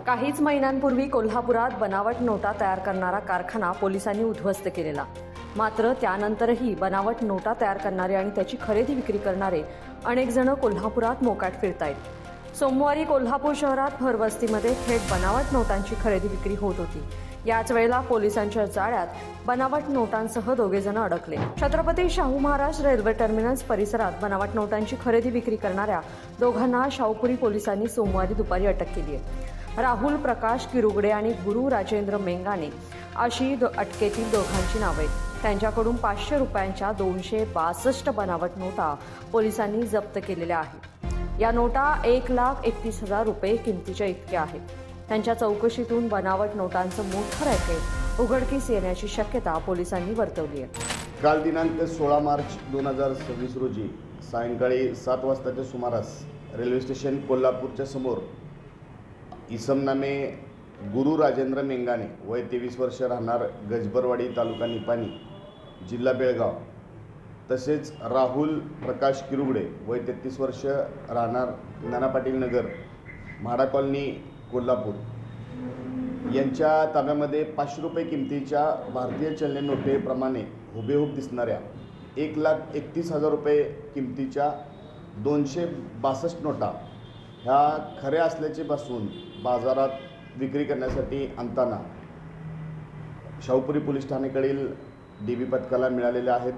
काहीच महिन्यांपूर्वी कोल्हापुरात बनावट नोटा तयार करणारा कारखाना पोलिसांनी उद्ध्वस्त केलेला. मात्र त्यानंतरही बनावट नोटा तयार करणारे आणि त्याची खरेदी विक्री करणारे अनेक जण कोल्हापुरात मोकाट फिरतायत. सोमवारी कोल्हापूर शहरात भरवस्तीमध्ये थेट बनावट नोटांची खरेदी विक्री होत होती. याच वेळेला पोलिसांच्या जाळ्यात बनावट नोटांसह दोघे जण अडकले. छत्रपती शाहू महाराज रेल्वे टर्मिनस परिसरात बनावट नोटांची खरेदी विक्री करणाऱ्या दोघांना शाहूपुरी पोलिसांनी सोमवारी दुपारी अटक केली आहे. राहुल प्रकाश किरुगडे आणि गुरु राजेंद्र मेंगाने अशी अटकेतील दोघांची नावे आहेत. त्यांच्याकडून 500 रुपयांच्या 262 बनावट नोटा पोलिसांनी जप्त केलेल्या आहेत. या नोटा 1,31,000 रुपये किमतीच्या इतक्या आहेत. त्यांच्या चौकशीतून बनावट नोटांचं मोठं रॅकेट उघडकीस येण्याची शक्यता पोलिसांनी वर्तवली आहे. काल दिनांक 16 मार्च 2026 रोजी सायंकाळी 7 वाजताच्या सुमारास रेल्वे स्टेशन कोल्हापूरच्या समोर इसम नामे गुरु राजेंद्र मेंगाने वय 23 वर्ष राहणार गजबरवाडी तालुका निपाणी जिल्हा बेळगाव तसेच राहुल प्रकाश किरुगडे वय 33 वर्ष राहणार नाना पाटील नगर म्हाडा कॉलनी कोल्हापूर यांच्या ताब्यामध्ये 500 रुपये किमतीच्या भारतीय चलनी नोटेप्रमाणे हुबेहूब दिसणाऱ्या 1,31,000 रुपये किमतीच्या 262 नोटा ह्या खऱ्या असल्याचे भासून बाजारात विक्री करण्यासाठी आणताना शाहूपुरी पोलीस ठाण्याकडील DB पथकाला मिळालेल्या आहेत.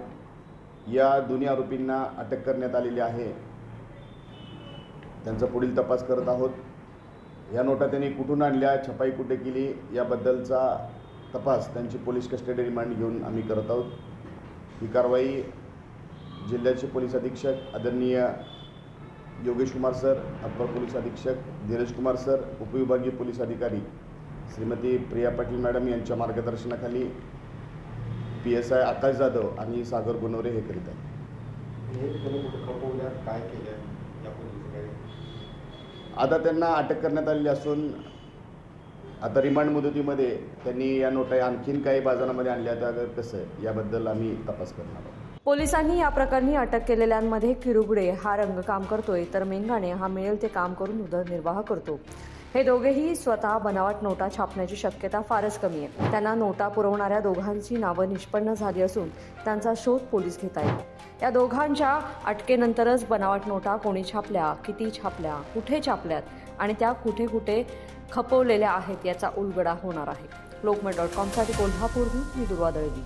या दोन्ही आरोपींना अटक करण्यात आलेली आहे. त्यांचा पुढील तपास करत आहोत. या नोटा त्यांनी कुठून आणल्या, छपाई कुठे केली याबद्दलचा तपास त्यांची पोलीस कस्टडी रिमांड घेऊन आम्ही करत आहोत. ही कारवाई जिल्ह्याचे पोलीस अधीक्षक आदरणीय Yogesh Kumar sir, upper police अधीक्षक धीरज कुमार सर, उपविभागीय पोलीस अधिकारी श्रीमती प्रिया पाटील मॅडम यांच्या मार्गदर्शनाखाली PSI आकाश जाधव आणि सागर गुणवरे हे करीत आहेत. आता त्यांना अटक करण्यात आलेली असून आता रिमांड मुदतीमध्ये त्यांनी या नोटा आणखीन काही बाजारामध्ये आणल्या तर कसं याबद्दल आम्ही तपास करणार आहोत. पोलिसांनी या प्रकरणी अटक केलेल्यांमध्ये किरुगडे हा रंगकाम करतोय तर मेंगाने हा मिळेल ते काम करून उदरनिर्वाह करतो. हे दोघेही स्वतः बनावट नोटा छापण्याची शक्यता फारच कमी आहे. त्यांना नोटा पुरवणाऱ्या दोघांची नावं निष्पन्न झाली असून त्यांचा शोध पोलीस घेत आहेत. या दोघांच्या अटकेनंतरच बनावट नोटा कोणी छापल्या, किती छापल्या, कुठे छापल्यात आणि त्या कुठे कुठे खपवलेल्या आहेत याचा उलगडा होणार आहे. लोकमत.com साठी कोल्हापूरहून मी दुर्वा दळवी.